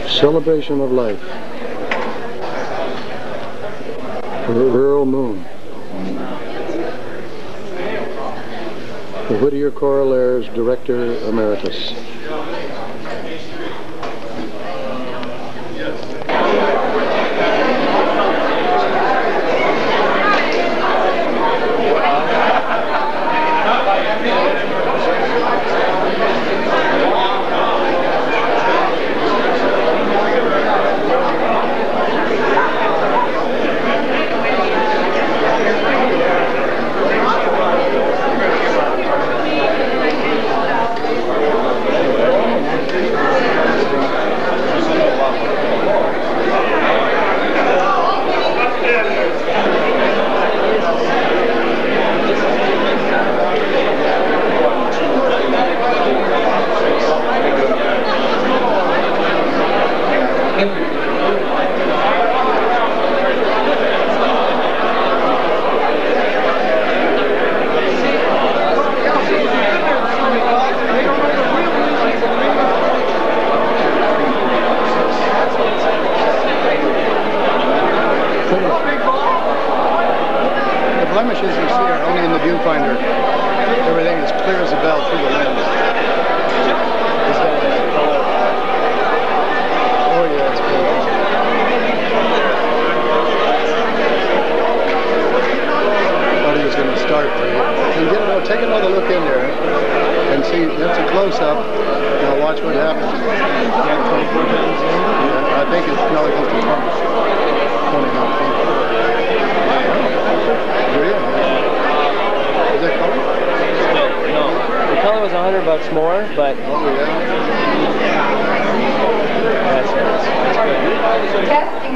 Celebration of Life for Earl Moon. The Whittier Choralere's Director Emeritus. Blemishes you see are only in the viewfinder. Everything is clear as a bell through the lens. Oh yeah, it's cool. I thought he was going to start for you. And take another look in there and see. That's a close-up. Now watch what happens. Yeah, I think it's probably close to 20. Is that color? No. The color was $100 more, but... Oh, yeah. That's good. Testing,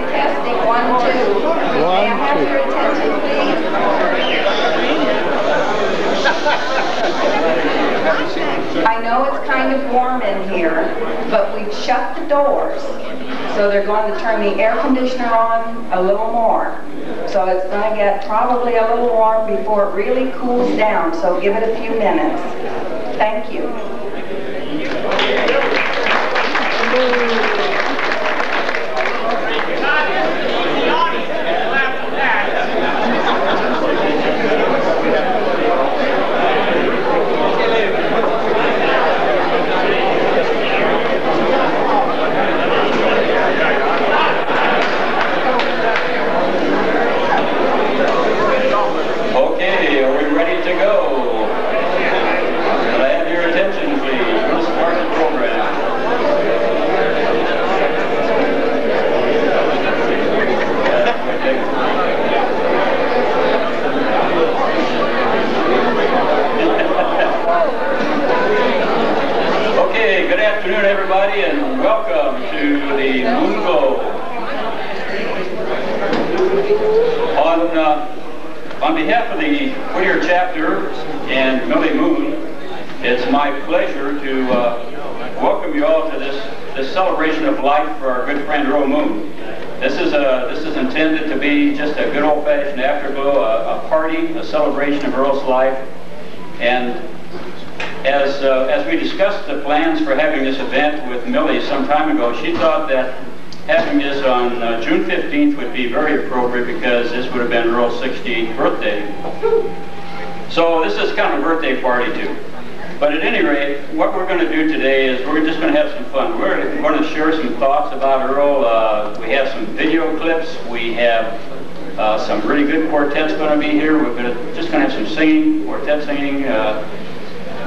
1, 2. 1, 2. May I have your attention, please? I know it's kind of warm in here, but we've shut the doors. So they're going to turn the air conditioner on a little more. So it's going to get probably a little warm before it really cools down. So give it a few minutes. Thank you. On behalf of the Whittier chapter and Millie Moon, it's my pleasure to welcome you all to this celebration of life for our good friend Earl Moon. This is intended to be just a good old-fashioned afterglow, a party, a celebration of Earl's life. And as we discussed the plans for having this event with Millie some time ago, she thought that having this on June 15th would be very appropriate because this would have been Earl's 68th birthday. So this is kind of a birthday party too. But at any rate, what we're going to do today is we're just going to have some fun. We're going to share some thoughts about Earl. We have some video clips. We have some really good quartets going to be here. We're just going to have some singing, quartet singing,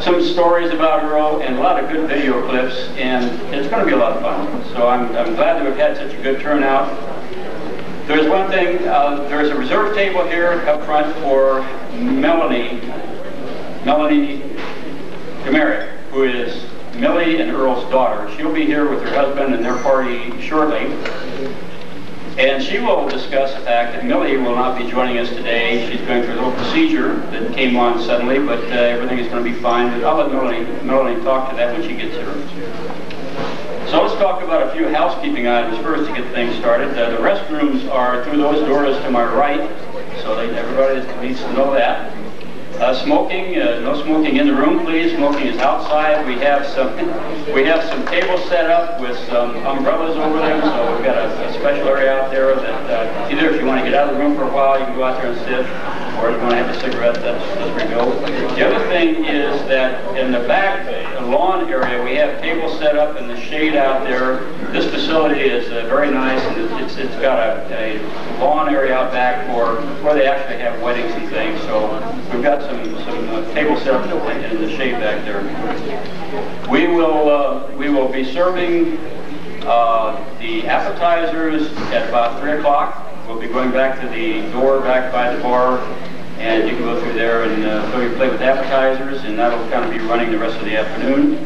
some stories about Earl, and a lot of good video clips, and it's going to be a lot of fun. So I'm glad that we've had such a good turnout. There's one thing, there's a reserve table here up front for Melanie Demerick, who is Millie and Earl's daughter. She'll be here with her husband and their party shortly. And she will discuss the fact that Millie will not be joining us today. She's going through a little procedure that came on suddenly, but everything is going to be fine. I'll let Melanie talk to that when she gets here. So let's talk about a few housekeeping items first to get things started. The restrooms are through those doors to my right, so everybody needs to know that. Smoking, no smoking in the room, please. Smoking is outside. We have some tables set up with some umbrellas over them, so we've got a special area out there that either if you want to get out of the room for a while, you can go out there and sit, or if you want to have a cigarette, that's where you go. The other thing is that in the back lawn area, we have tables set up in the shade out there. This facility is very nice, and it's got a lawn area out back where they actually have weddings and things. So we've got some tables set up in the shade back there. We will be serving the appetizers at about 3 o'clock. We'll be going back to the door back by the bar, and you can go through there and fill your plate with appetizers, and that'll kind of be running the rest of the afternoon.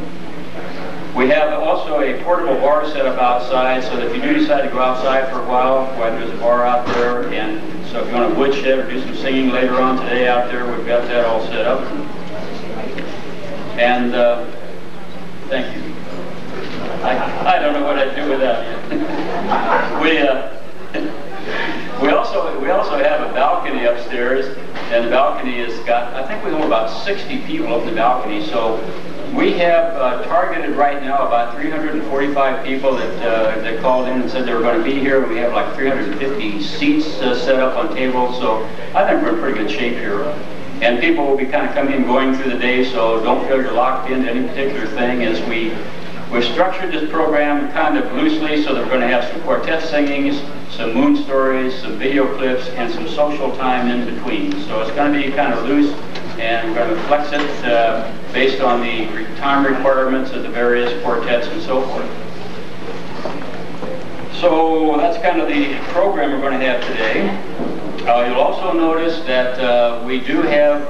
We have also a portable bar set up outside, so that if you do decide to go outside for a while there's a bar out there, and so if you want to woodshed or do some singing later on today out there, we've got that all set up. And thank you. I don't know what I'd do without you. We also have a balcony upstairs, and the balcony has got, I think we have about 60 people up in the balcony, so we have targeted right now about 345 people that called in and said they were going to be here. We have like 350 seats set up on tables, so I think we're in pretty good shape here. And people will be kind of coming and going through the day, so don't feel you're locked into any particular thing. As we've structured this program kind of loosely, so that we're going to have some quartet singings, some moon stories, some video clips, and some social time in between. So it's going to be kind of loose, and we're going to flex it based on the time requirements of the various quartets and so forth. So that's kind of the program we're going to have today. You'll also notice that we do have,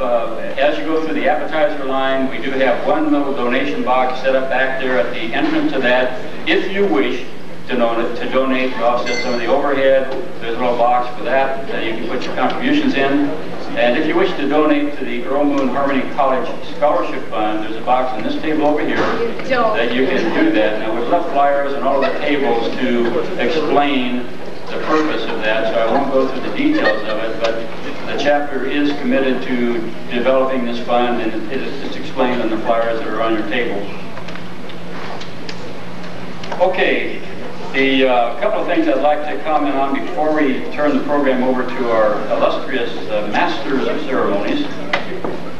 as you go through the appetizer line, we do have one little donation box set up back there at the entrance to that. If you wish to donate to offset some of the overhead, there's a little box for that you can put your contributions in. And if you wish to donate to the Earl Moon Harmony College Scholarship Fund, there's a box on this table over here that you can do that. Now, we've left flyers on all the tables to explain the purpose of that, so I won't go through the details of it, but the chapter is committed to developing this fund, and it's explained on the flyers that are on your table. Okay, the couple of things I'd like to comment on before we turn the program over to our illustrious masters of ceremonies.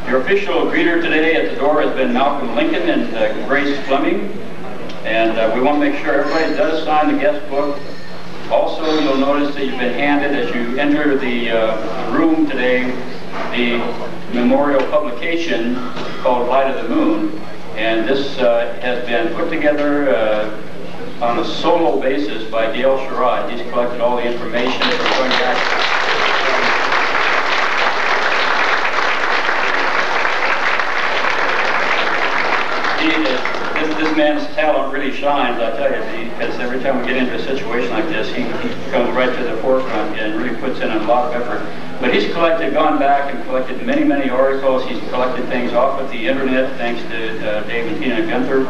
Your official greeter today at the door has been Malcolm Lincoln and Grace Fleming, and we want to make sure everybody does sign the guest book. Also, you'll notice that you've been handed, as you enter the room today, the memorial publication called Light of the Moon. And this has been put together on a solo basis by Gail Sherrod. He's collected all the information from going back. This man's talent really shines, I tell you, because every time we get into a situation like this, he comes right to the forefront and really puts in a lot of effort. But he's gone back and collected many, many articles. He's collected things off of the internet, thanks to Dave and Tina Gunther,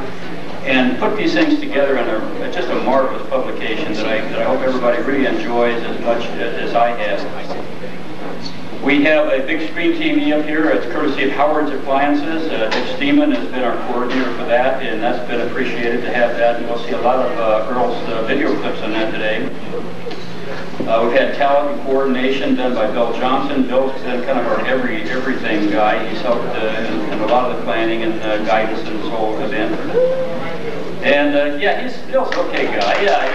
and put these things together in just a marvelous publication that I hope everybody really enjoys as much as I have. We have a big screen TV up here. It's courtesy of Howard's Appliances. Dick Steeman has been our coordinator for that, and that's been appreciated to have that. And we'll see a lot of Earl's video clips on that today. We've had talent and coordination done by Bill Johnson. Bill's been kind of our everything guy. He's helped in a lot of the planning and guidance in this whole event. And yeah, Bill's an okay guy. Yeah,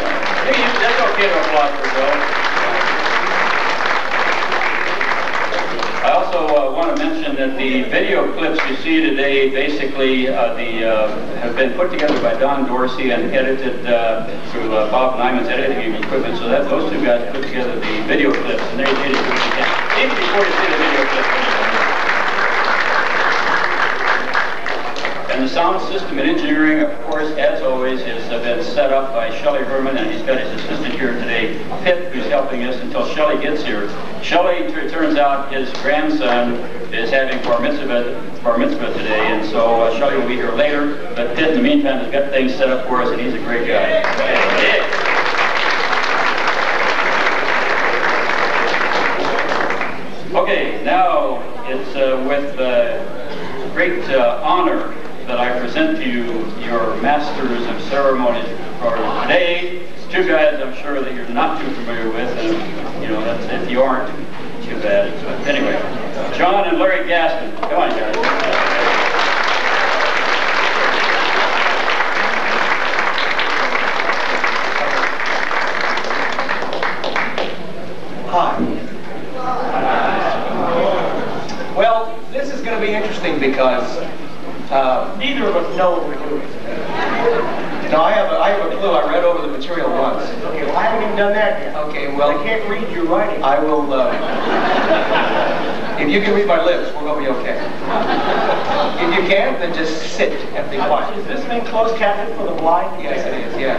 that's okay to applaud for Bill. I also want to mention that the video clips you see today basically have been put together by Don Dorsey and edited through Bob Nyman's editing equipment, so that those two guys put together the video clips, and they did it even before you see the video clips. And And the sound system and engineering, of course, as always, has been set up by Shelley Herman, and he's got his assistant here today, Pip, who's helping us until Shelley gets here. Shelley, it turns out, his grandson is having bar mitzvah today, and so Shelley will be here later. But Pip, in the meantime, has got things set up for us, and he's a great guy. Yeah. Okay, now it's with great honor that I present to you your Masters of Ceremonies for today. Two guys I'm sure that you're not too familiar with, and you know, that's, if you aren't, too bad. But anyway, John and Larry Gaston. Come on, guys. Hi. Well, this is going to be interesting because neither of us know what we're doing. No, I have a clue. I read over the material once. Okay, well, I haven't even done that yet. Okay, well, I can't read your writing. I will, if you can read my lips, we're going to be okay. If you can't, then just sit and be quiet. Is this thing closed captioned for the blind? Yes, it is. Yeah.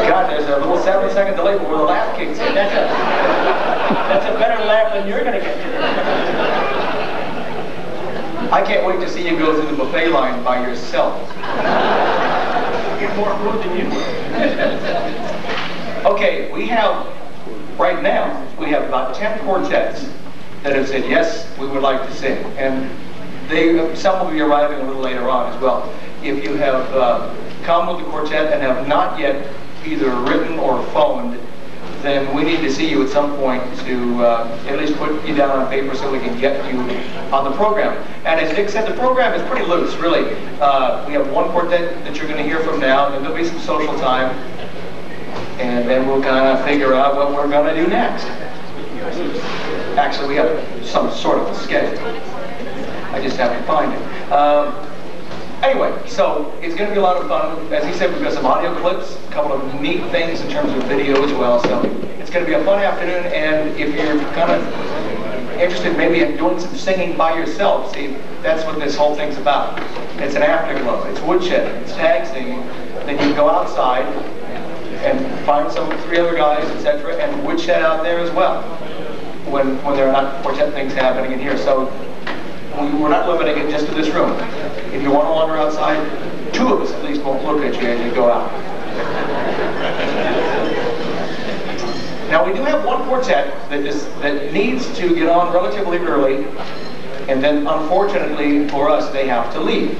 God, there's a little 7-second delay before the laugh kicks in. That's a better laugh than you're going to get today. I can't wait to see you go through the buffet line by yourself. Get more food than you will. Okay, we have, right now, we have about 10 quartets that have said, yes, we would like to sing. And some will be arriving a little later on as well. If you have come with the quartet and have not yet either written or phoned, then we need to see you at some point to at least put you down on paper so we can get you on the program. And as Dick said, the program is pretty loose, really. We have one quartet that you're going to hear from now, then there'll be some social time, and then we'll kind of figure out what we're going to do next. Actually, we have some sort of a schedule. I just have to find it. Anyway, so it's going to be a lot of fun. As he said, we've got some audio clips, a couple of neat things in terms of video as well. So it's going to be a fun afternoon, and if you're kind of interested maybe in doing some singing by yourself, see, that's what this whole thing's about. It's an afterglow, it's woodshed, it's tag singing. Then you go outside and find some 3 other guys, etc., and woodshed out there as well when there are not quartet things happening in here. So we're not limiting it just to this room. If you want to wander outside, 2 of us at least won't look at you as you go out. Now we do have one quartet that needs to get on relatively early, and then unfortunately for us, they have to leave.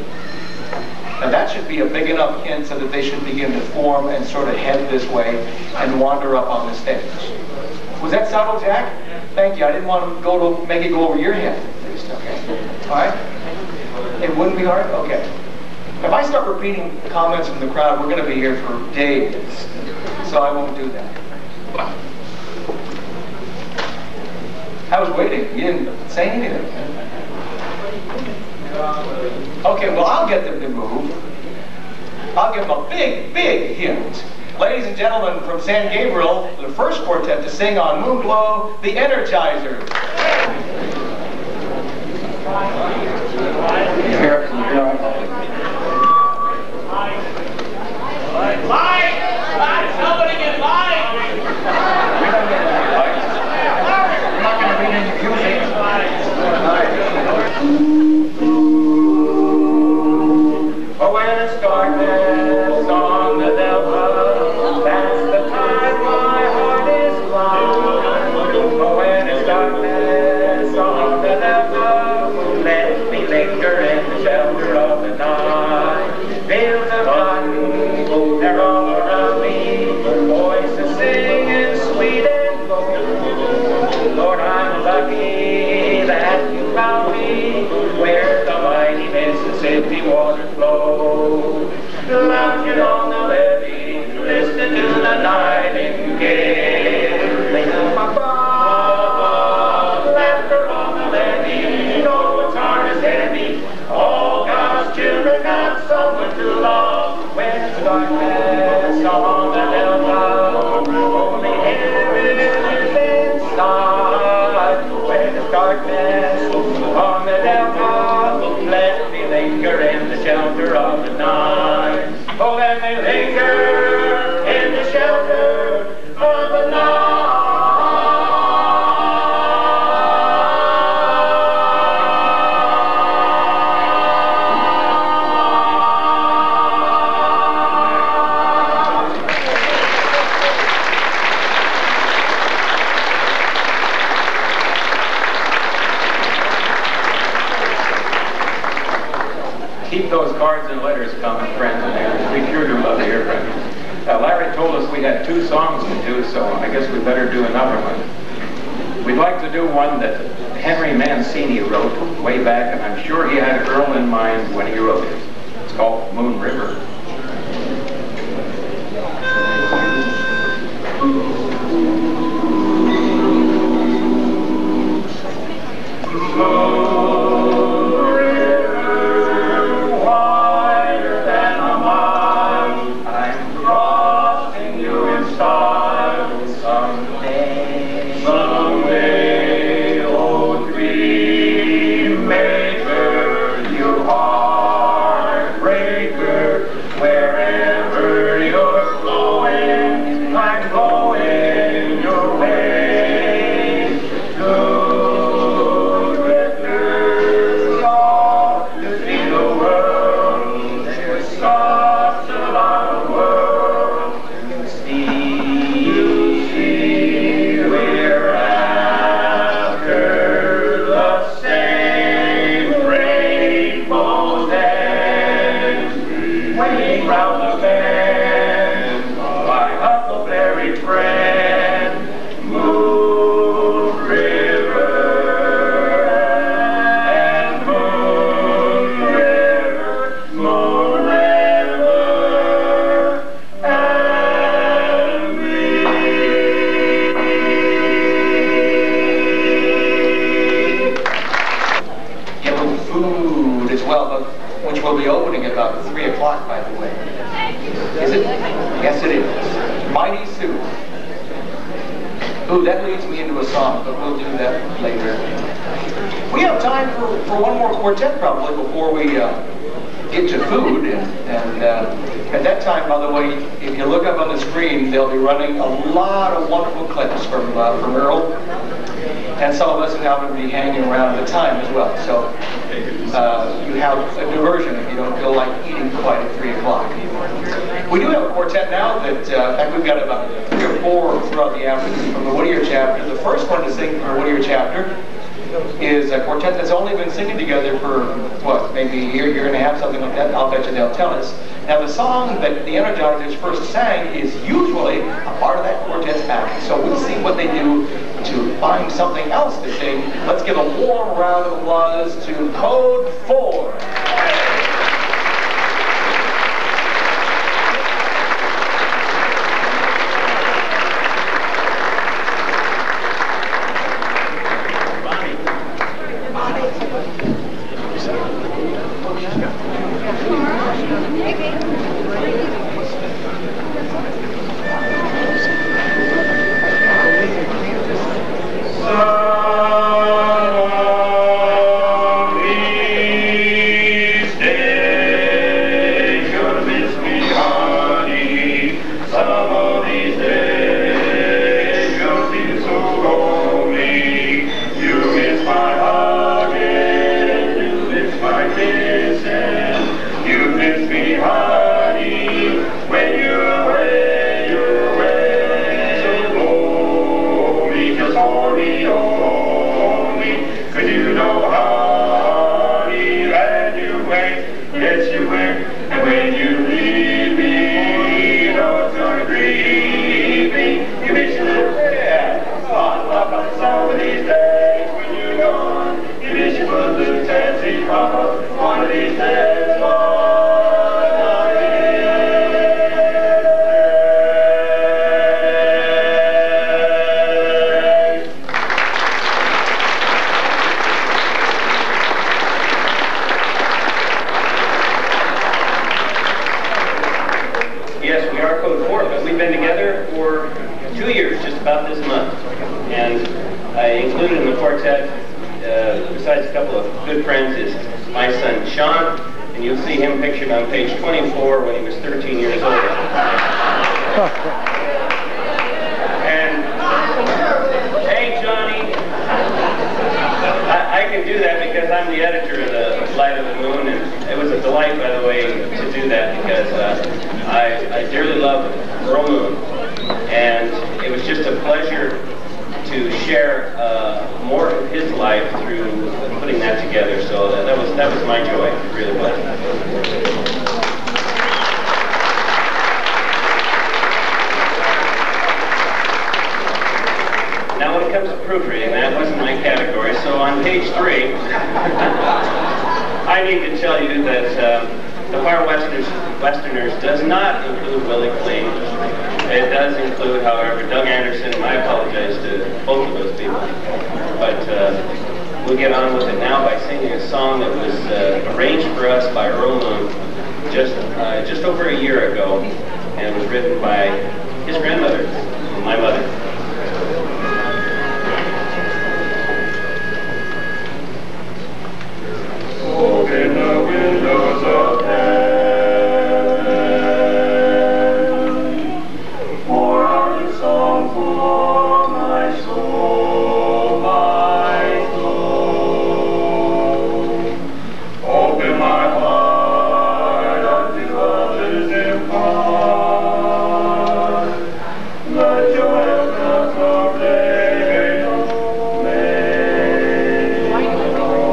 Now that should be a big enough hint so that they should begin to form and sort of head this way and wander up on the stage. Was that subtle, Jack? Thank you. I didn't want to make it go over your head. Okay. All right. It wouldn't be hard? Okay. If I start repeating comments from the crowd, we're going to be here for days. So I won't do that. I was waiting. You didn't say anything. Okay, well, I'll get them to move. I'll give them a big, big hint. Ladies and gentlemen, from San Gabriel, the first quartet to sing on Moonglow, the Energizers. Light! Somebody get light! We're not going to read any music. Oh, when it's darkness on the delta, that's the time my heart is blind. Oh, when it's darkness on the delta, let me linger in the shelter of the night. Fields of cotton, they're all around me, voices singing sweet and low. Lord, I'm lucky that you found me where the mighty Mississippi waters flow. Lounging on the levee, listening to the nightingale. They know my laughter on the levee, know it's hard as heavy. All God's children got someone to love. When it's darkness on the delta, only heaven is inside. When it's darkness shelter of the night. Oh, let me linger in the shelter of the night. Keep those cards and letters coming, friends, and we sure do love to hear from you. Larry told us we had 2 songs to do, so I guess we better do another one. We'd like to do one that Henry Mancini wrote way back, and I'm sure he had Earl in mind when he wrote it. It's called Moon River. That leads me into a song, but we'll do that later. We have time for one more quartet probably before we get to food. And at that time, by the way, if you look up on the screen, they'll be running a lot of wonderful clips from Earl. And some of us will happen to be hanging around at the time as well. So you have a diversion if you don't feel like eating quite at 3 o'clock. We do have a quartet now that, in fact, we've got about 3 or 4 throughout the afternoon from the Whittier chapter. The first one to sing from the Whittier chapter is a quartet that's only been singing together for, what, maybe a year and a half, something like that. I'll bet you they'll tell us. Now, the song that the Energizers first sang is usually a part of that quartet's act. So we'll see what they do to find something else to sing. Let's give a warm round of applause to Code 4. and you'll see him pictured on page 24 when he was 13 years old. And, hey, Johnny, I can do that because I'm the editor of the Light of the Moon, and it was a delight, by the way, to do that because I dearly love Earl Moon, and it was just a pleasure to share more of his life through putting that together. So that was my joy. It really was. Now, when it comes to proofreading, that wasn't my category. So on page 3, I need to tell you that the Far Westerners does not include Willie Clean. It does include, however, Doug Anderson, and I apologize to both of those people. But we'll get on with it now by singing a song that was arranged for us by Earl Moon just over a year ago, and was written by his grandmother, my mother. Open the windows of heaven, pour out a song for my soul, my soul. Open my heart unto others impart, the joy of the salvation made known.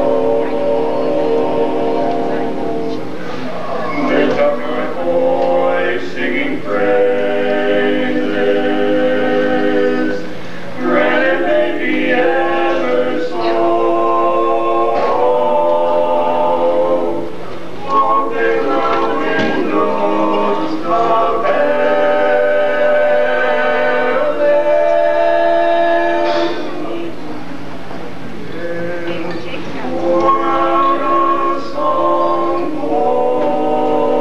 Lift up your voice, singing praises, granted they be ever so. Open the windows of heaven, pour out a song for my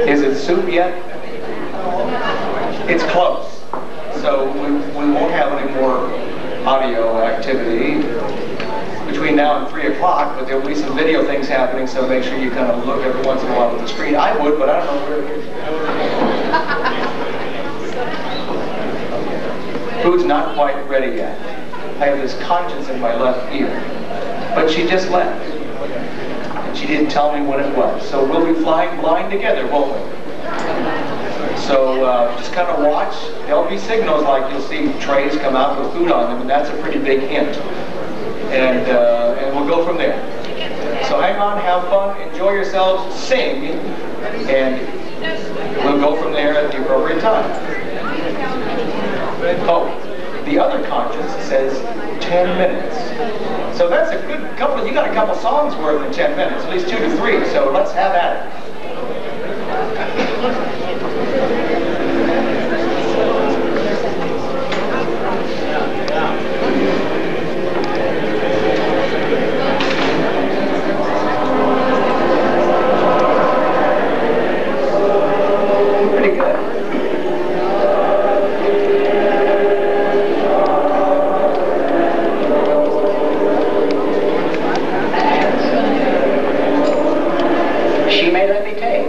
Is it soup yet? It's close. So we won't have any more audio activity between now and 3 o'clock, but there'll be some video things happening, so make sure you kind of look every once in a while at the screen. I would, but I don't know where it is. Food's not quite ready yet. I have this conscience in my left ear. But she just left. And she didn't tell me when it was. So we'll be flying blind together, won't we? So just kind of watch. There'll be signals like you'll see trays come out with food on them, and that's a pretty big hint. And we'll go from there. So hang on, have fun, enjoy yourselves, sing, and we'll go from there at the appropriate time. Oh, the other conscience says 10 minutes. So that's a good couple, you got a couple songs worth in 10 minutes, at least 2 to 3, so let's have at it. Pretty good. She may let me take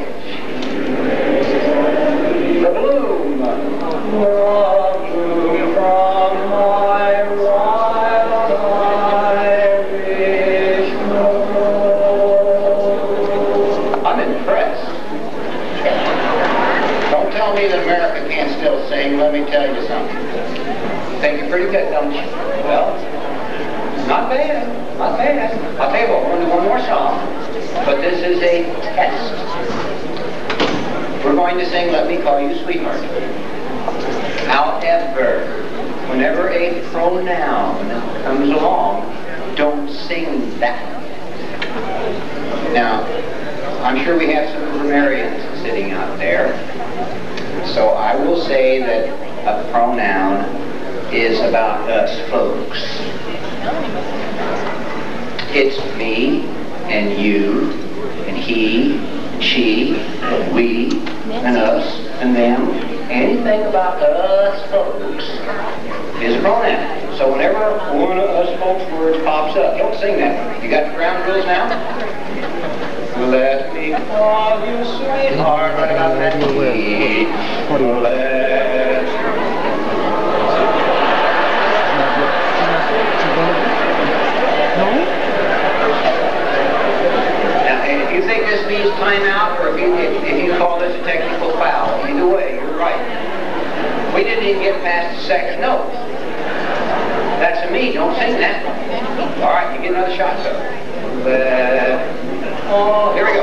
the bloom from my wild Irish rose. I'm impressed. Don't tell me that America can't still sing. Let me tell you something. Think you're pretty good, don't you? Well, not bad. Not bad. I'll tell you what, we're going to do one more song. But this is a test. We're going to sing Let Me Call You Sweetheart. However, whenever a pronoun comes along, don't sing that. Now, I'm sure we have some grammarians sitting out there, so I will say that a pronoun is about us folks. It's me and you and he, she, we, and us, and them. Anything about us folks is a pronoun. So whenever one of us folks words pops up, don't sing that one. You got the ground rules now? Let me call you sweetheart, right about that key. Now, if you think this means timeout, or if you call this a technical foul, either way, you're right. We didn't even get past the second note. That's a me, don't sing that. All right, you get another shot, though. Oh, here we go.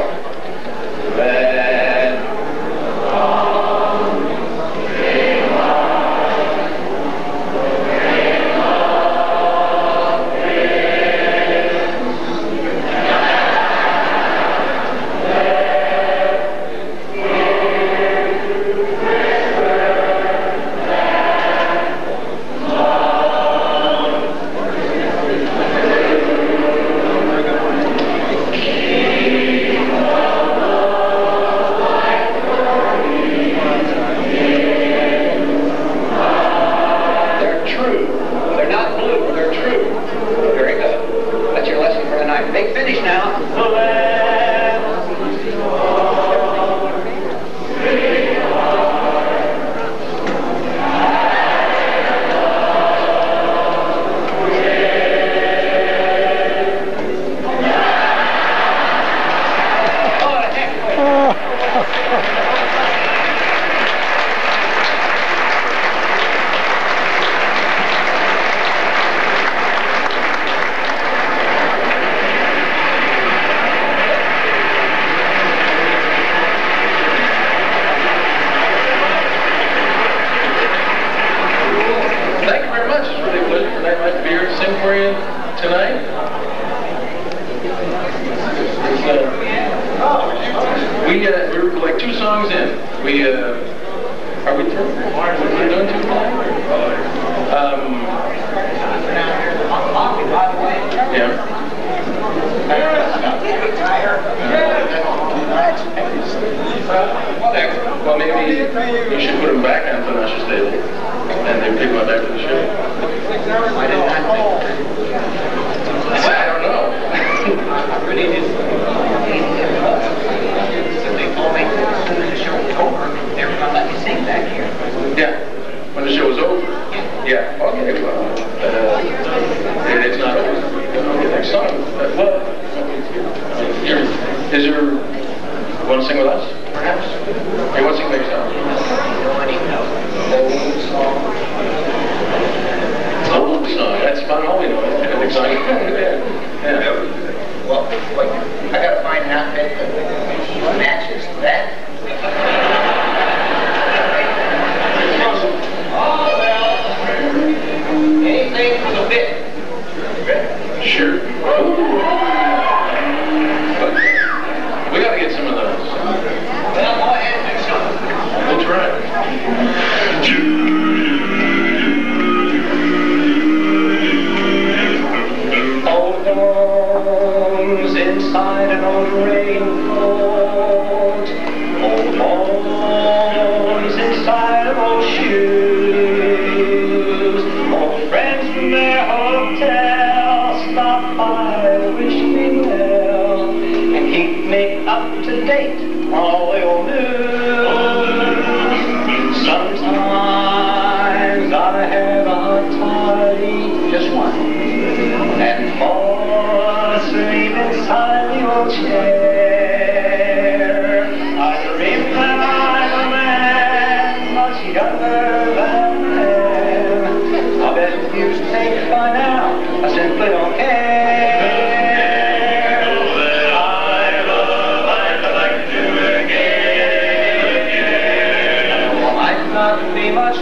Be much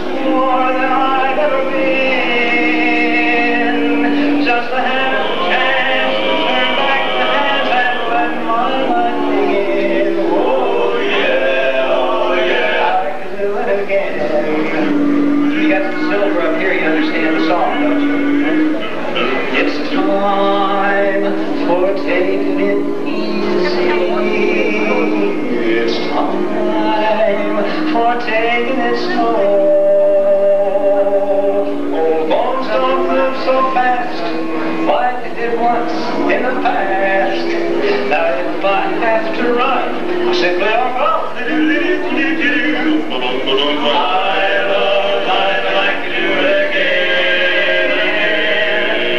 snow. Old bones don't move so fast like they did once in the past. Now if I have to run, I simply walk off. I love life, I'd like to do it again.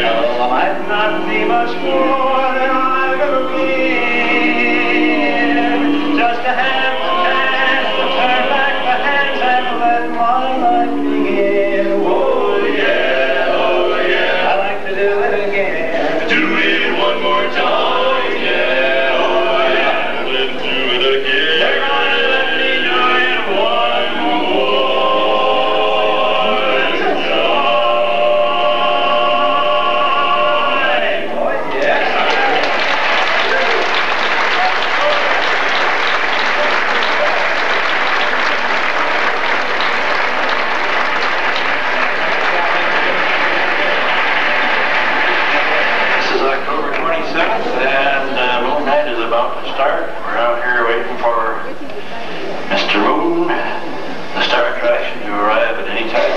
Oh, I might not be much more than I've ever been. Just to have the chance to turn back the hands and let my life begin. Oh yeah, I'd like to do it again. Do it one more time, yeah, oh yeah, let's do it again. They're gonna let me do it one more time. Oh yeah. This is October 27th, and Moon Night is about to start. We're out here waiting for Mr. Moon, the star attraction, to arrive at any time.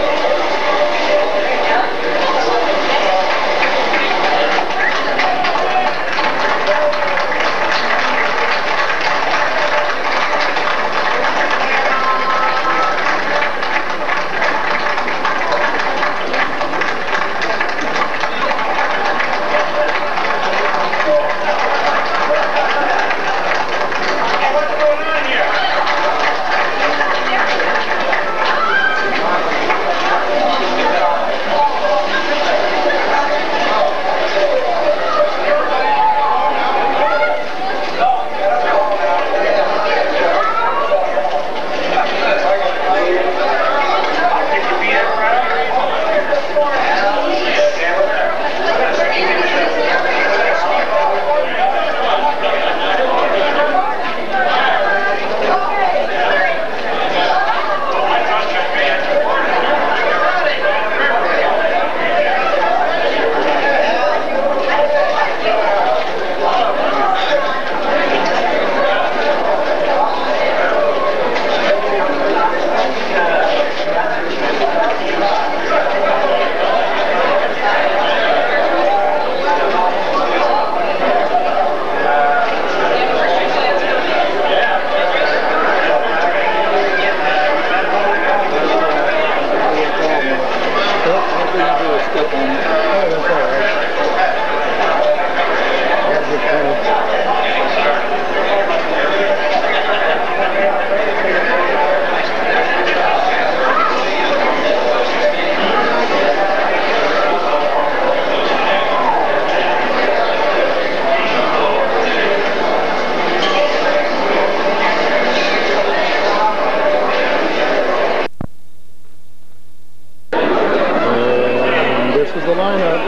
What's going on here?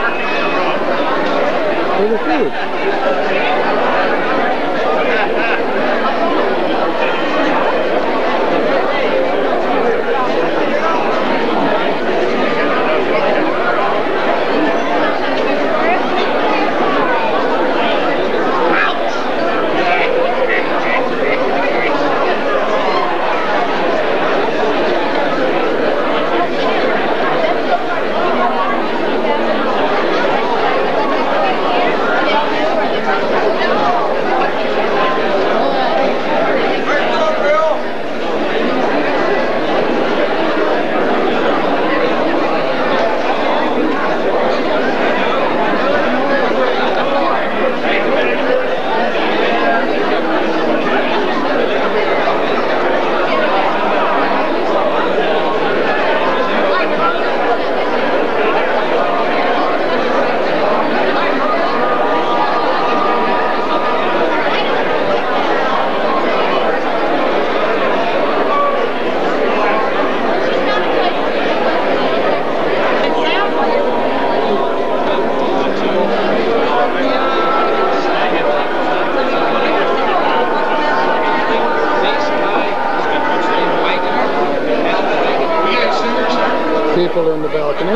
people in the balcony.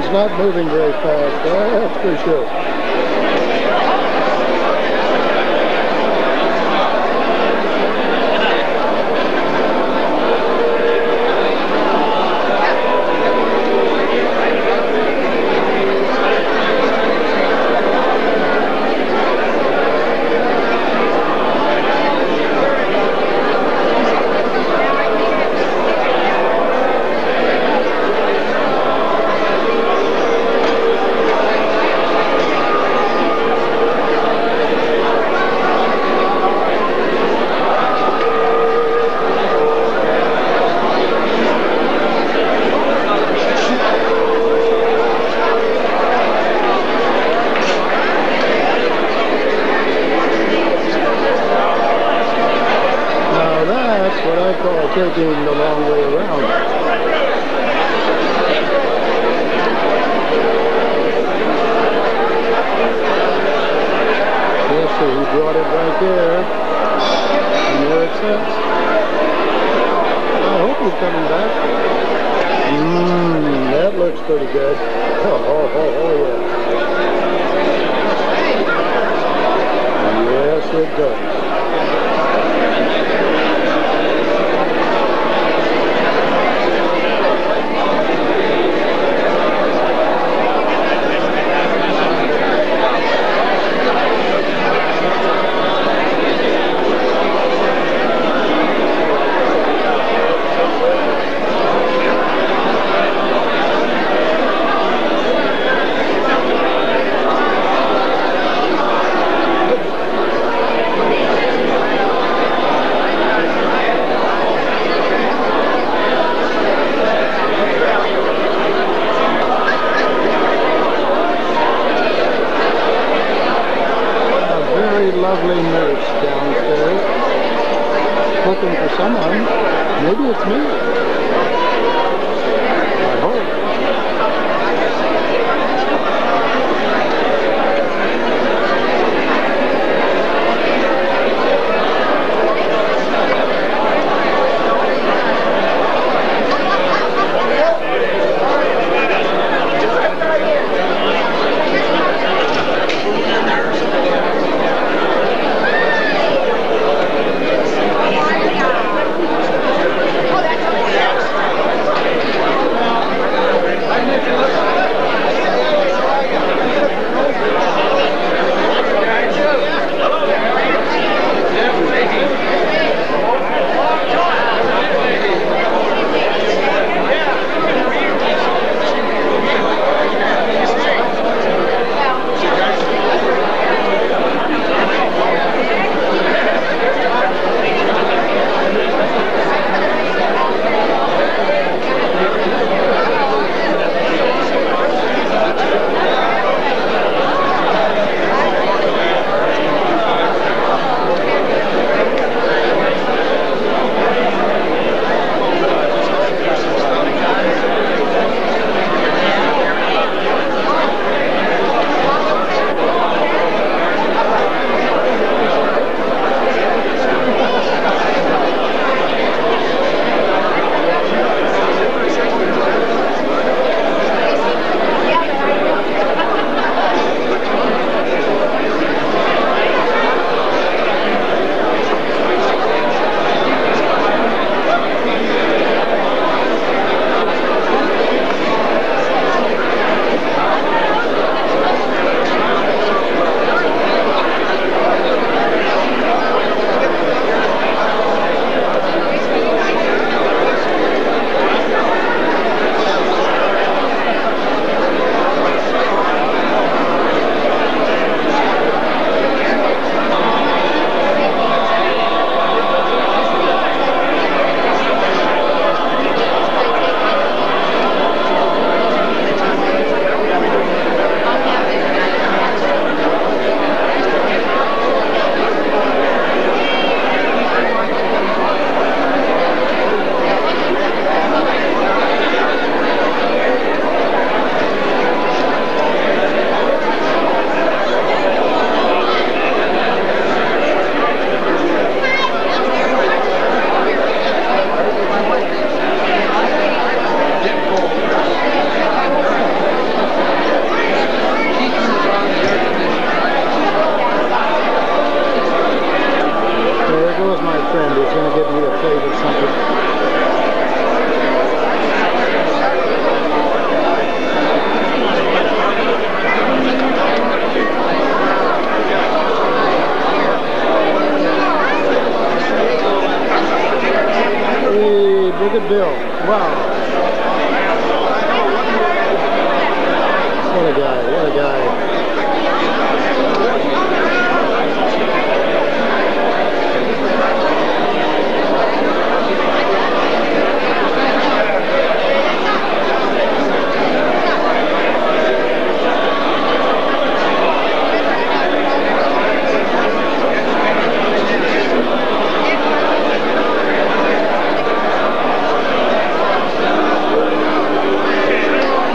He's not moving very fast, that's for sure. Taking the long way around. Yes, sir, he brought it right there. And there it sits. I hope he's coming back. That looks pretty good. Oh, yeah. Yes, it does. Lovely nurse downstairs looking for someone. Maybe it's me. I hope. at Bill. Wow. What a guy, what a guy.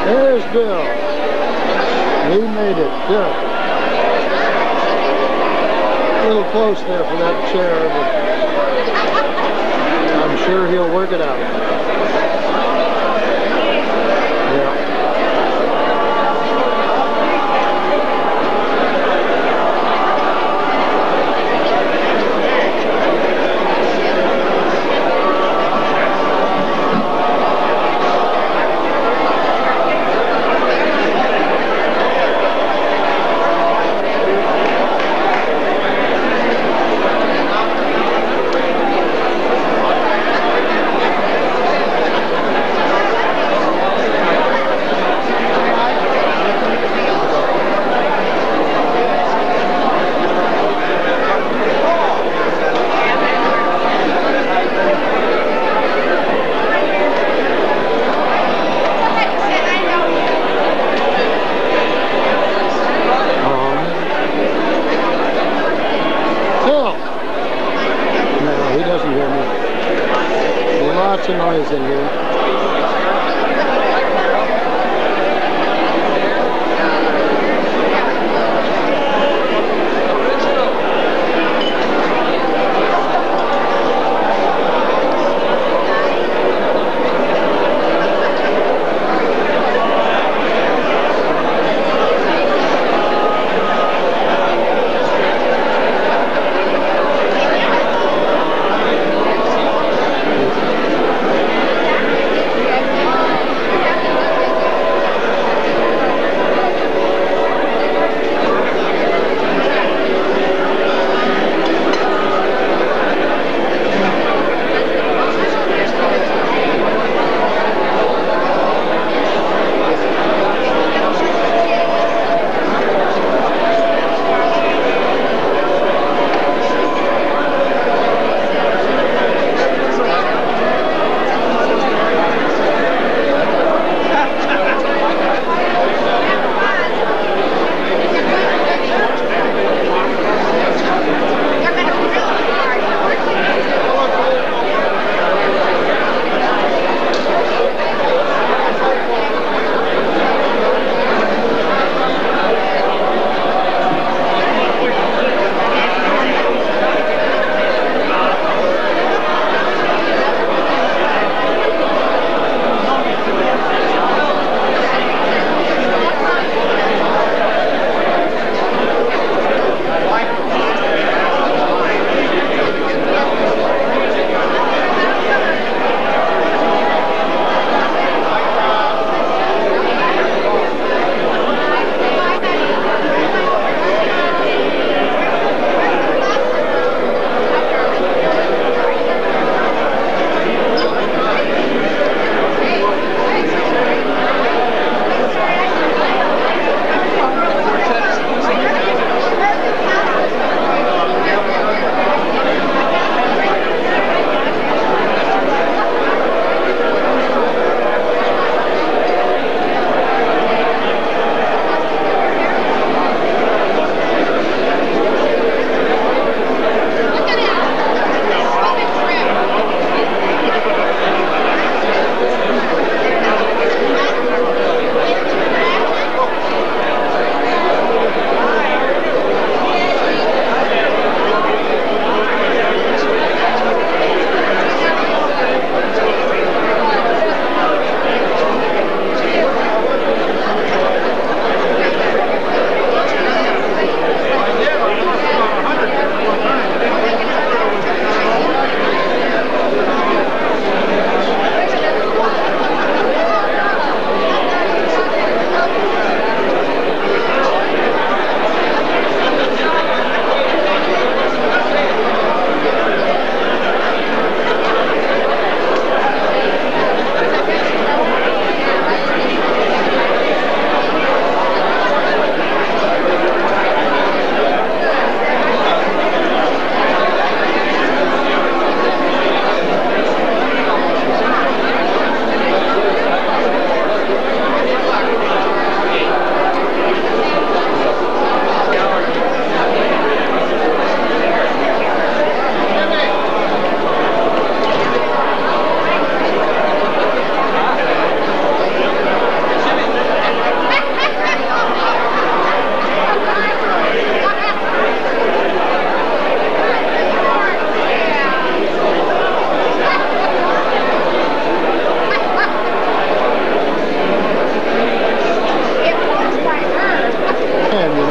There's Bill. He made it. Good. A little close there for that chair, but I'm sure he'll work it out. Yeah. Lots of noise in here.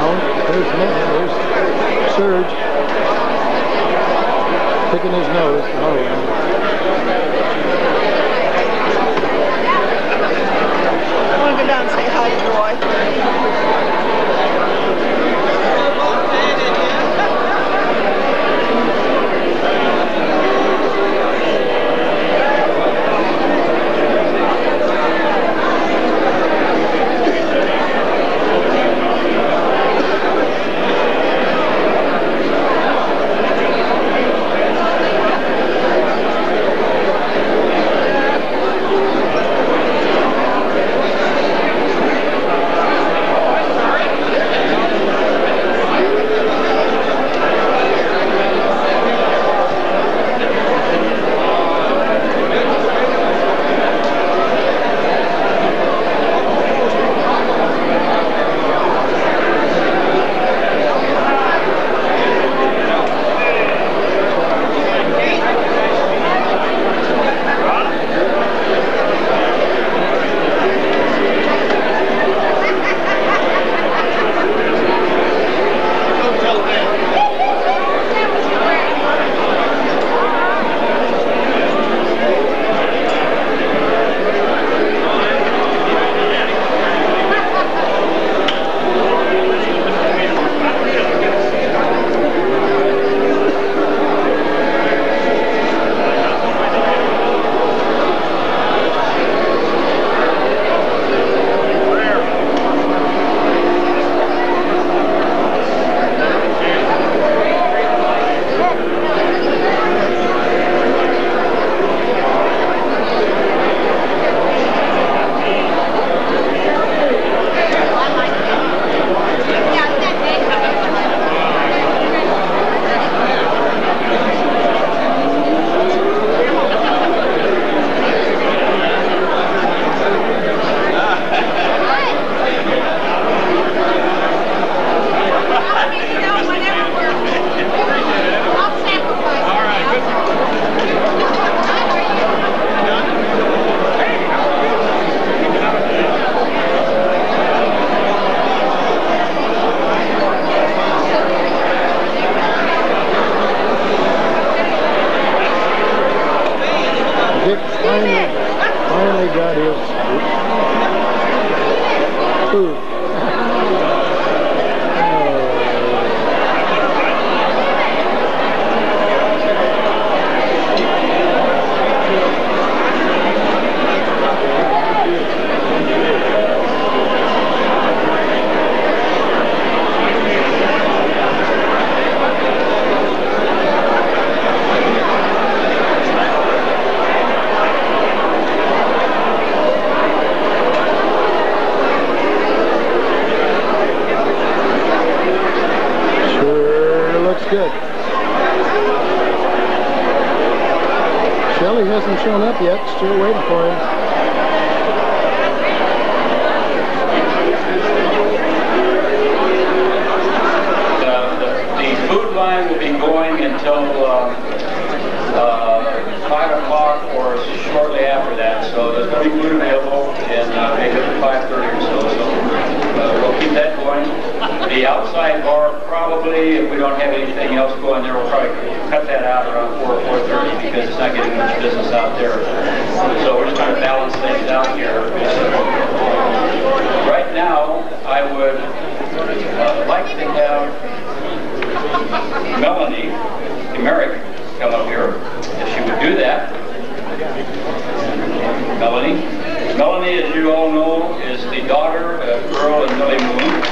There's Serge picking his nose. Oh, I want to go down and say hi to Roy. finally got his food. Good. Shelly hasn't shown up yet. Still waiting for him. The food line will be going until 5 o'clock or shortly after that. So there's going to be food available and maybe at 5:30 or so. So we'll keep that going. The outside bar probably, if we don't have anything else going there, we'll probably cut that out around 4 or 4:30 because it's not getting much business out there. So we're just trying to balance things out here. Right now, I would like to have Melanie Emmerich come up here, if she would do that. Melanie, as you all know, is the daughter of Earl and Millie Moon.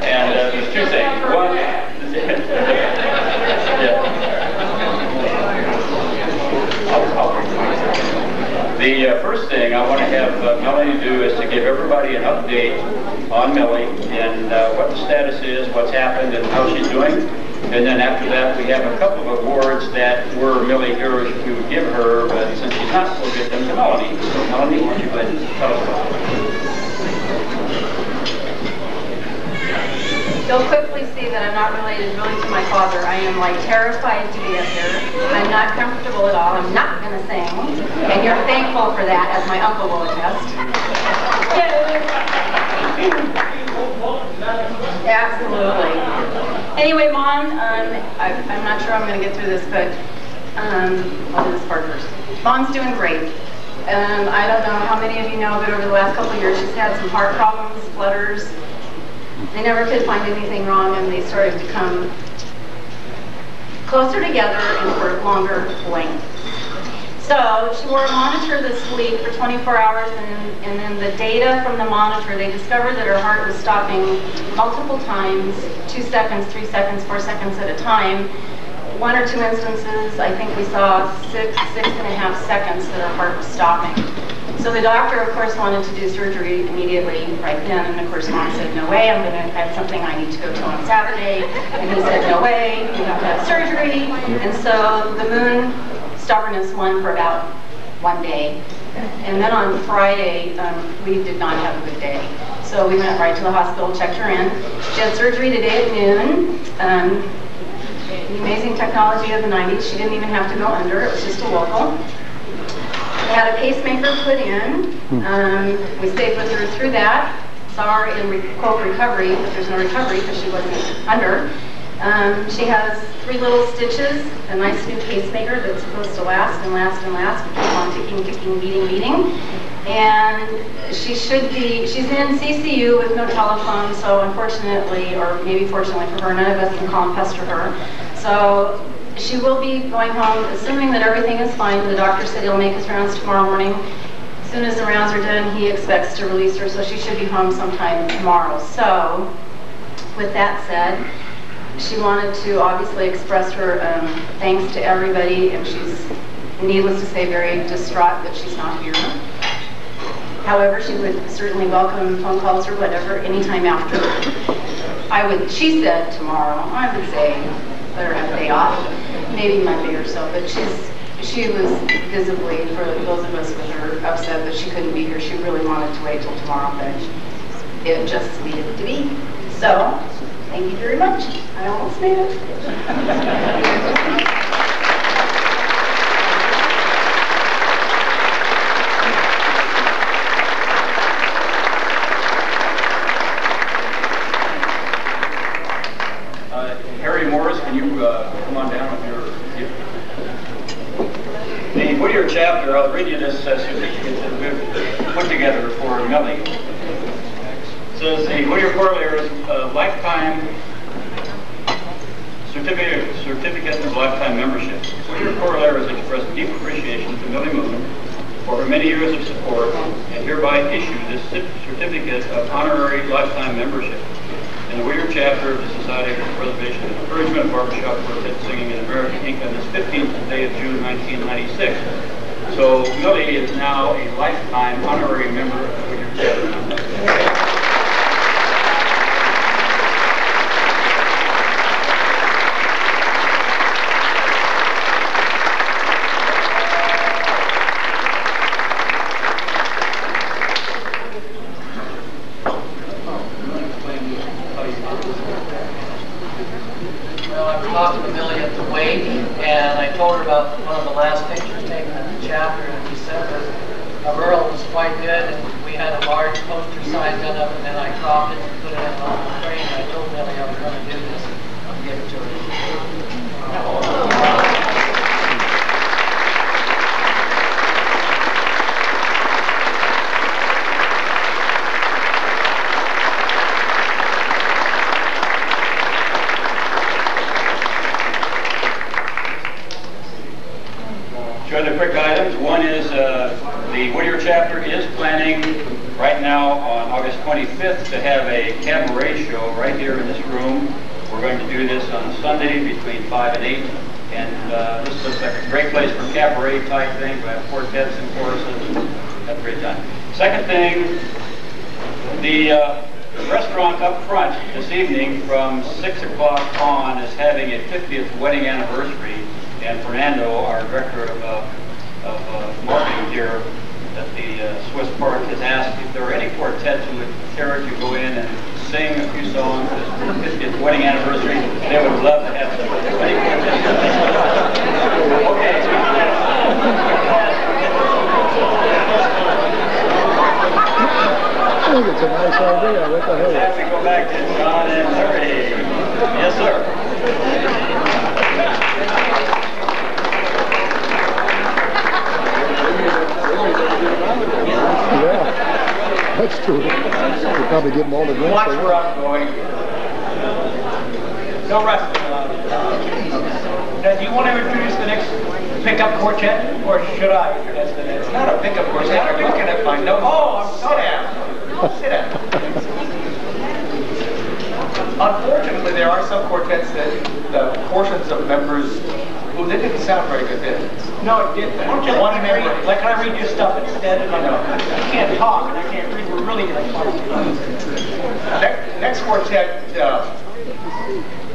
And there's two things. One, the first thing I want to have Melanie do is to give everybody an update on Millie and what the status is, what's happened, and how she's doing. And then after that, we have a couple of awards that were Millie heroes we would give her, but since she's not, we'll give them to Melanie. So Melanie, why don't you go ahead and tell us about it? You'll quickly see that I'm not related really to my father. I am like terrified to be up here. I'm not comfortable at all. I'm not going to sing. And you're thankful for that, as my uncle will attest. Absolutely. Anyway, Mom, I'm not sure I'm going to get through this, but I'll do this part first. Mom's doing great. I don't know how many of you know, but over the last couple of years she's had some heart problems, flutters. They never could find anything wrong, and they started to come closer together and for longer length. So she wore a monitor this week for 24 hours, and then the data from the monitor, they discovered that her heart was stopping multiple times, 2 seconds, 3 seconds, 4 seconds at a time. 1 or 2 instances, I think we saw 6.5 seconds that her heart was stopping. So the doctor, of course, wanted to do surgery immediately right then, and of course Mom said, no way, I have something I need to go to on Saturday, and he said, no way, you have to have surgery. And so the moon stubbornness won for about 1 day. And then on Friday, we did not have a good day. So we went right to the hospital, checked her in. She had surgery today at noon. The amazing technology of the 90s, she didn't even have to go under, it was just a local. We had a pacemaker put in. We stayed with her through that. Saw her in quote recovery, but there's no recovery because she wasn't under. She has 3 little stitches, a nice new pacemaker that's supposed to last and last and last. We keep on ticking, ticking, beating, beating. And she's in CCU with no telephone, so unfortunately, or maybe fortunately for her, none of us can call and pester her. So she will be going home, assuming that everything is fine. The doctor said he'll make his rounds tomorrow morning. As soon as the rounds are done, he expects to release her, so she should be home sometime tomorrow. So, with that said, she wanted to obviously express her thanks to everybody, and she's, needless to say, very distraught that she's not here. However, she would certainly welcome phone calls or whatever anytime after. She said tomorrow, I would say, let her have a day off, maybe Monday or so, but she was visibly, for those of us with her, upset that she couldn't be here. She really wanted to wait till tomorrow, but it just needed to be. So, thank you very much. I almost made it. Can you come on down with your gift? The Whittier chapter, I'll read you this certificate that we've put together for Millie. It says the Whittier Corollary is a lifetime certificate of lifetime membership. Whittier Corollary has expressed deep appreciation to Millie Moon for her many years of support and hereby issue this certificate of honorary lifetime membership. In the Whittier chapter of the Society for the Preservation and Encouragement of Barbershop Quartet Singing in America, Inc. on this 15th day of June, 1996. So Millie is now a lifetime honorary member of the Whittier chapter. About one of the last pictures taken in the chapter, and he said that Earl was quite good, and we had a large poster size done up, and then I cropped it and put it in an old frame, and I told Millie I was going to do this and give it to her. Quick items. One is the Whittier chapter is planning right now on August 25th to have a cabaret show right here in this room. We're going to do this on Sunday between 5 and 8. And this looks like a great place for cabaret type thing. We have quartets and choruses and have a great time. Second thing, the restaurant up front this evening from 6 o'clock on is having a 50th wedding anniversary. And Fernando, our director of marketing here at the Swiss Park, has asked if there are any quartets who would care to go in and sing a few songs. It's wedding anniversary. They would love to have some wedding quartet. Okay. I think it's a nice idea. What the hell? Have to go back to John and Larry. Yes, sir. Yeah, that's true. You probably get them all together. Watch where I'm going. No wrestling. Now, do you want to introduce the next pickup quartet, or should I introduce the next? It's not a pickup quartet. I'm looking at my notes. Oh, sit down. Sit down. Unfortunately, there are some quartets that the portions of members who they didn't sound very good, did it? No, it didn't. Why don't you one member? Like, can I read your stuff instead? I know. You can't talk and I can't read. We're really next quartet.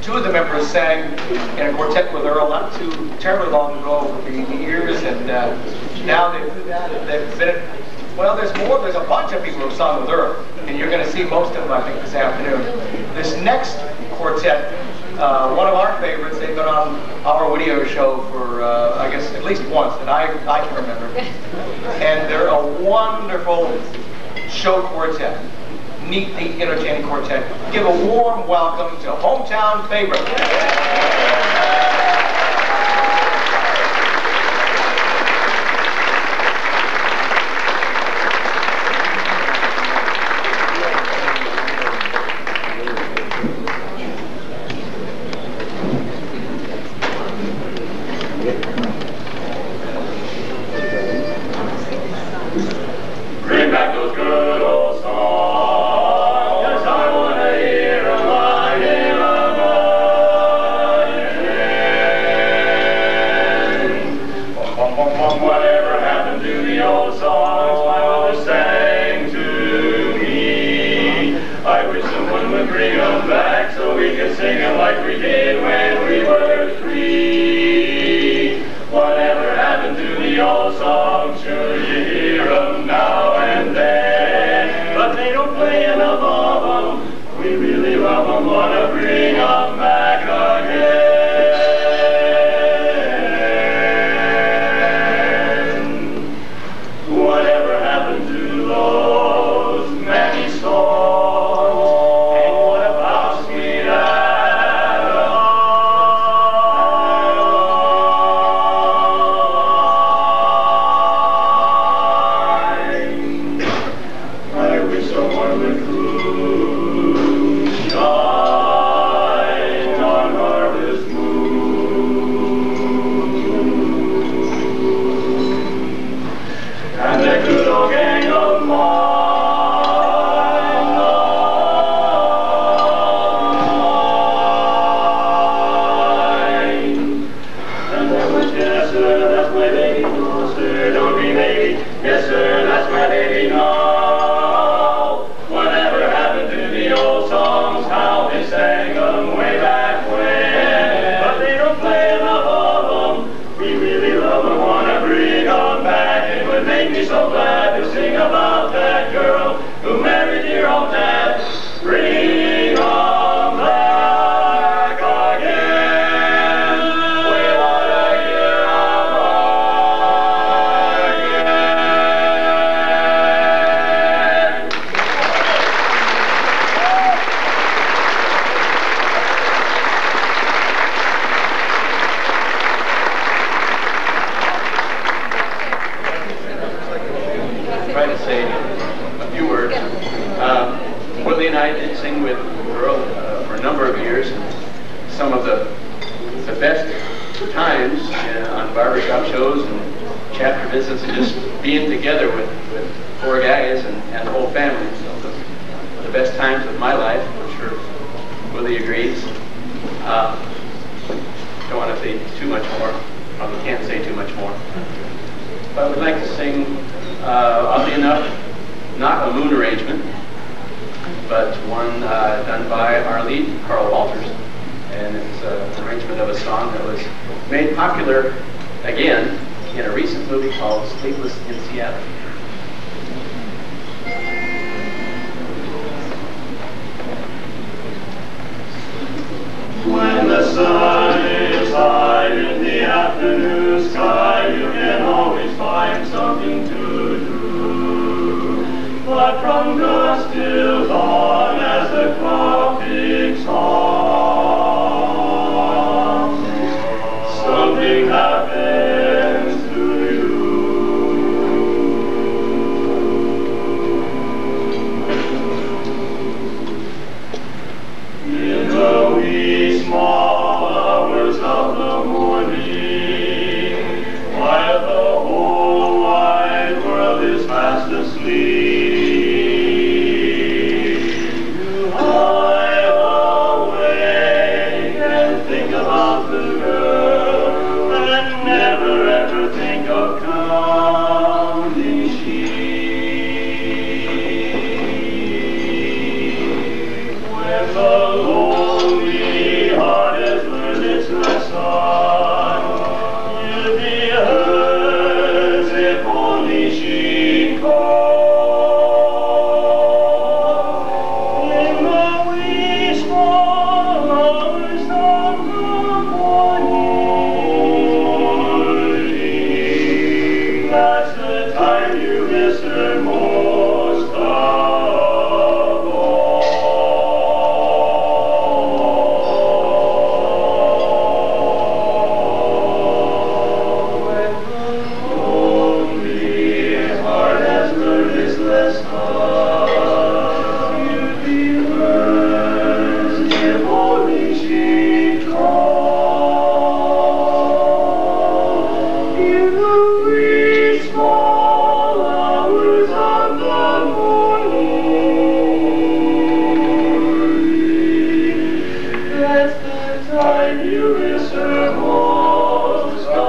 Two of the members sang in a quartet with Earl not too terribly long ago over the years, and now they've been. Well, there's more. There's a bunch of people who've sung with Earl, and you're going to see most of them, I think, this afternoon. This next quartet, one of our favorites. They've been on our video show for, I guess, at least once that I can remember, and they're a wonderful show quartet. Neat, entertaining quartet. Give a warm welcome to hometown favorite. Bring back those good old songs. Yes, I want to hear them again. Whatever happened to the old songs my mother sang to me? I wish someone would bring them back so we could sing them like we did when we were 3. Whatever happened to the old songs? Sure you hear them now and then, but they don't play enough of them. We really love them, wanna bring them back again. Whatever happened to those many songs? And what about Sweet Adam? I wish someone would shine on Harvest Moon. And that good old gang of mine. And there was, yes sir, that's my baby. No sir, don't be baby. Yes sir, that's my baby. No. Whatever happened to the old songs? How they sang them way back when. But they don't play enough of them. We really love them, wanna bring them back. It would make me so glad to sing about that girl who married your old dad. Bring them back again. We wanna hear them again. Try to say a few words. Willie and I did sing with Earl for a number of years. Some of the best times on barbershop shows and chapter visits, and just being together with 4 guys and the whole family. So the best times of my life, I'm sure Willie agrees. Don't want to say too much more. Probably can't say too much more. But I would like to sing, oddly enough, not a moon arrangement, but one done by our lead, Carl Walters. And it's an arrangement of a song that was made popular again in a recent movie called Sleepless in Seattle. When the sun is high in the afternoon sky, you can always find something to do. But from dusk till dawn, as the clock ticks on, something happens to you. In the wee small hours of the morning, while the whole wide world is fast asleep, you lie awake and think about the girl and never ever think of counting sheep. When the lonely heart has learned its lesson, you'll be hers if only she'd call. In the wee small hours of the morning, that's the time you miss her most of all. When the lonely heart has learned its lesson, you'd be hers if only she'd call. In the wee small hours of the morning, that's the time you miss her most of all.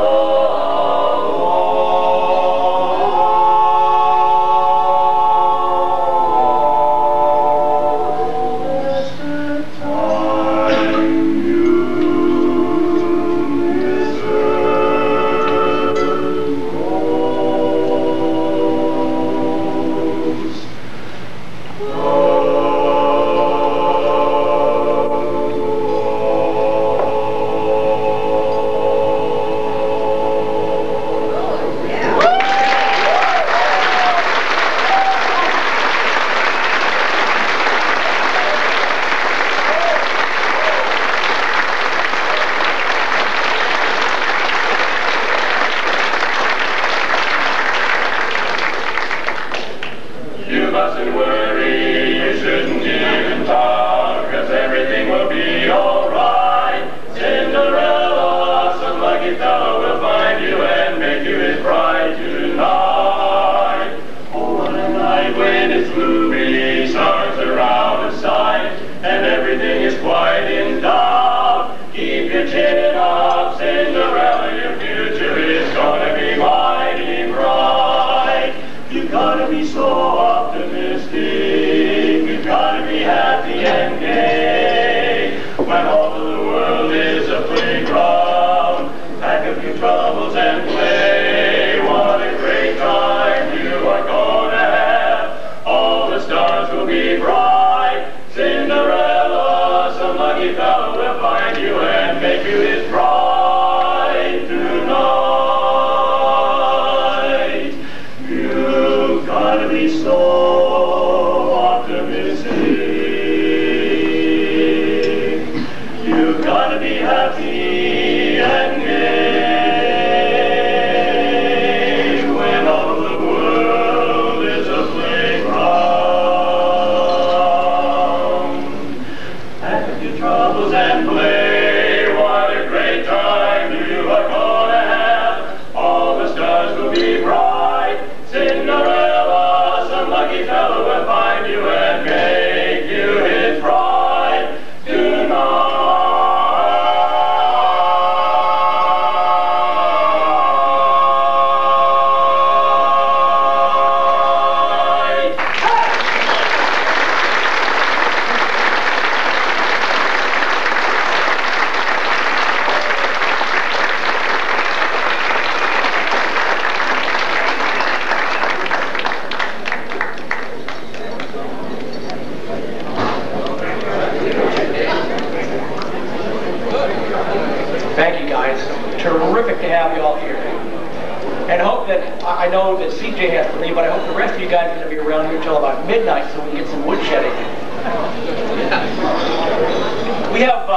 That's the time you miss her most. You mustn't worry, you shouldn't even talk, 'cause everything will be alright. Cinderella, some lucky fellow will find you and make you his bride tonight. Oh, what a night when it's gloomy, stars are out of sight, and everything is quite in doubt. Keep your chin up, Cinderella, your future is gonna be mighty bright. You gotta be so optimistic, you gotta be happy and gay. When all of the world is a playground, pack up your troubles and play. What a great time you are gonna have, all the stars will be bright. Cinderella, some lucky fellow will find you and make you his bride tonight. You've gotta be so optimistic. You've gotta be happy and gay. When all the world is a playground, pack up your troubles and play. What a great time you are gonna have, all the stars will be bright. Cinderella, some lucky fellow will find you and make you his bride tonight. I know that CJ has to leave, but I hope the rest of you guys are going to be around here until about midnight so we can get some woodshedding. We have,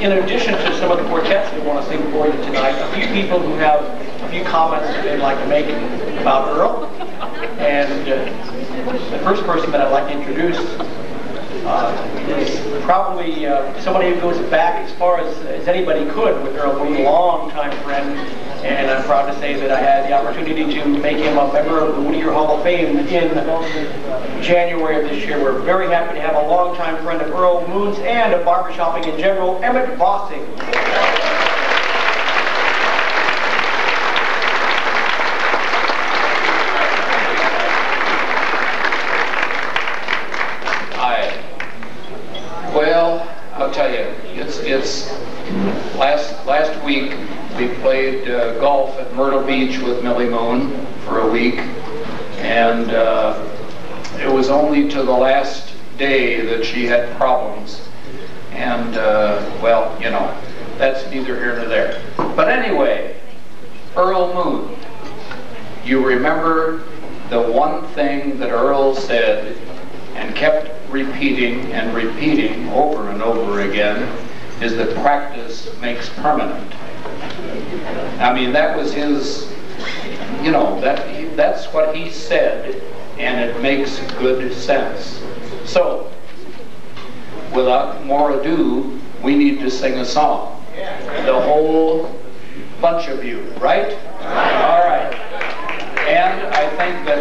in addition to some of the quartets we want to sing for you tonight, a few people who have a few comments that they'd like to make about Earl. And the first person that I'd like to introduce is probably somebody who goes back as far as anybody could with Earl, a long-time friend. And I'm proud to say that I had the opportunity to make him a member of the Whittier Hall of Fame in January of this year. We're very happy to have a longtime friend of Earl Moon's and of barbershopping in general, Emmett Bossing. Well, I'll tell you, it's last week we played golf at Myrtle Beach with Millie Moon for a week, and it was only to the last day that she had problems, and well, you know, that's neither here nor there. But anyway, Earl Moon, you remember the one thing that Earl said and kept repeating and repeating over and over again is that practice makes permanent. I mean, that was his, you know, that's what he said, and it makes good sense. So, without more ado, we need to sing a song. The whole bunch of you, right? All right. And I think that